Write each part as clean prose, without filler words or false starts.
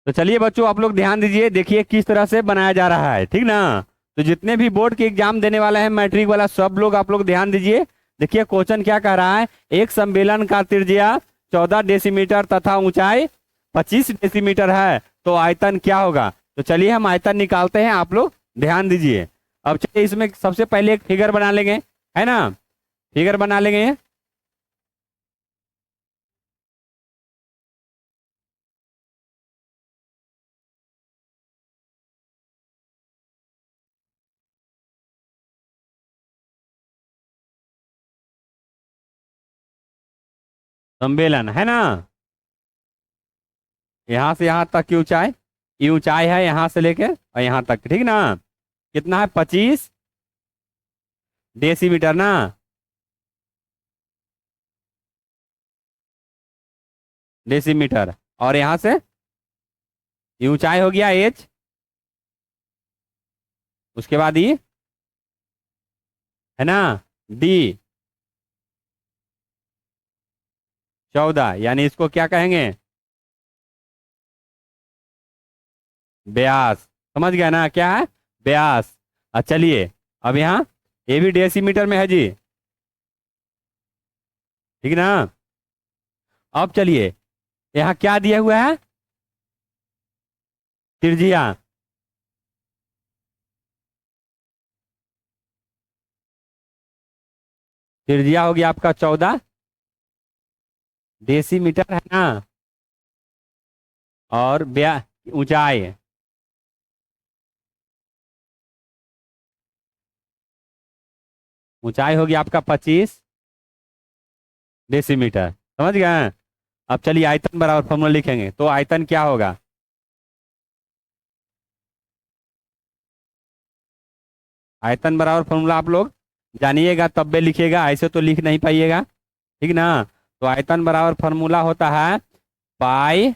तो चलिए बच्चों, आप लोग ध्यान दीजिए, देखिए किस तरह से बनाया जा रहा है, ठीक ना। तो जितने भी बोर्ड के एग्जाम देने वाले हैं, मैट्रिक वाला, सब लोग आप लोग ध्यान दीजिए। देखिए क्वेश्चन क्या कह रहा है, एक संबेलन का त्रिज्या 14 डेसीमीटर तथा ऊंचाई 25 डेसीमीटर है, तो आयतन क्या होगा। तो चलिए हम आयतन निकालते हैं, आप लोग ध्यान दीजिए। अब चलिए इसमें सबसे पहले एक फिगर बना लेंगे, है ना, फिगर बना लेंगे। संबेलन है ना, यहाँ से यहाँ तक की ऊंचाई, ये ऊंचाई है यहाँ से लेके और यहाँ तक, ठीक ना। कितना है, 25 डेसीमीटर ना। डेसीमीटर, और यहाँ से ये ऊंचाई हो गया एच, उसके बाद ये है ना डी, 14, यानी इसको क्या कहेंगे, व्यास। समझ गया ना, क्या है, व्यास। अच्छा चलिए, अब यहाँ ये भी डेसीमीटर में है जी, ठीक ना। अब चलिए, यहाँ क्या दिया हुआ है, त्रिज्या। त्रिज्या हो गया आपका 14 डेसीमीटर, है ना। और व्या ऊंचाई, ऊंचाई होगी आपका 25 डेसीमीटर, समझ गए। अब चलिए आयतन बराबर फॉर्मूला लिखेंगे, तो आयतन क्या होगा, आयतन बराबर फॉर्मूला आप लोग जानिएगा तब भी लिखिएगा, ऐसे तो लिख नहीं पाइएगा, ठीक ना। तो आयतन बराबर फॉर्मूला होता है पाई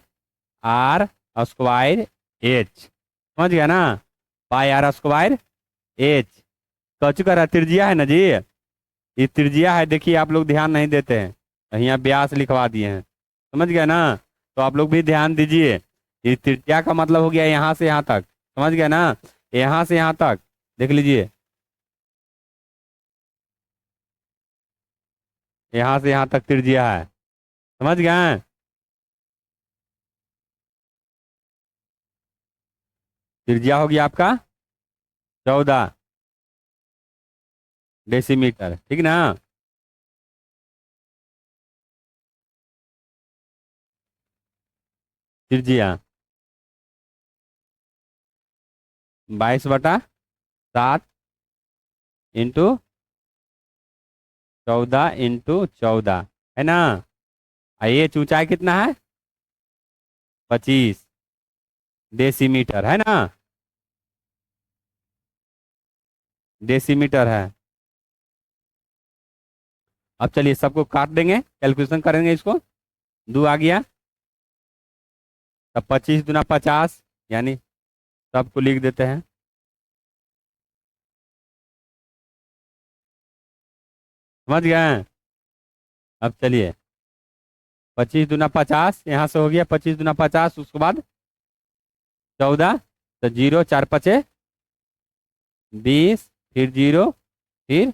आर स्क्वायर एच, समझ गया ना, पाई आर स्क्वायर एच। कचू का त्रिज्या है ना जी, ये त्रिज्या है, देखिए आप लोग ध्यान नहीं देते हैं, यहाँ व्यास लिखवा दिए हैं, समझ गया ना। तो आप लोग भी ध्यान दीजिए, ये त्रिज्या का मतलब हो गया यहाँ से यहाँ तक, समझ गया ना, यहाँ से यहाँ तक, देख लीजिए, यहाँ से यहाँ तक त्रिज्या है, समझ गए। त्रिज्या होगी आपका 14 डेसीमीटर, ठीक ना। त्रिज्या 22/7 इंटू 14 इंटू 14, है ना। ये ऊंचाई कितना है, 25 डेसीमीटर, है ना, डेसीमीटर है। अब चलिए सबको काट देंगे, कैलकुलेशन करेंगे इसको, 2 आ गया, तब 25 दूना 50, यानी सबको लिख देते हैं। समझ गए। अब चलिए 25 दूना 50, यहाँ से हो गया 25 दूना 50, उसके बाद 14, तो 0 4 5 20, फिर 0, फिर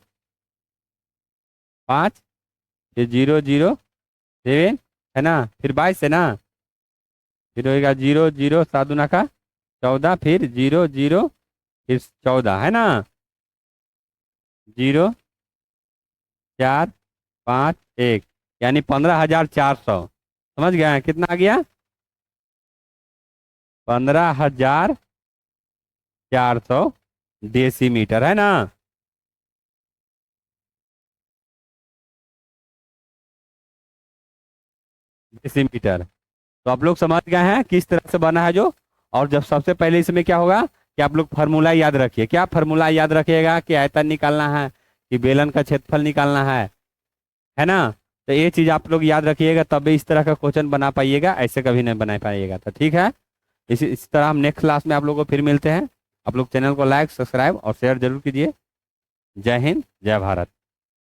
5, फिर 0 0 7, है ना, फिर 22 है ना, फिर होएगा 0 0 7 दूना 14, फिर 0 0, फिर 14, है ना, 0 4 5 1, यानी 15,400। समझ गए हैं? कितना आ गया, 15,400 डेसीमीटर, है ना। डेसीमीटर, तो आप लोग समझ गए हैं किस तरह से बना है जो। और जब सबसे पहले इसमें क्या होगा कि आप लोग फार्मूला याद रखिए, क्या फार्मूला याद रखिएगा कि आयतन निकालना है कि बेलन का क्षेत्रफल निकालना है ना। तो ये चीज आप लोग याद रखिएगा, तभी इस तरह का क्वेश्चन बना पाइएगा, ऐसे कभी नहीं बना पाइएगा। तो ठीक है, इसी तरह हम नेक्स्ट क्लास में आप लोगों को फिर मिलते हैं। आप लोग चैनल को लाइक, सब्सक्राइब और शेयर जरूर कीजिए। जय हिंद, जय भारत।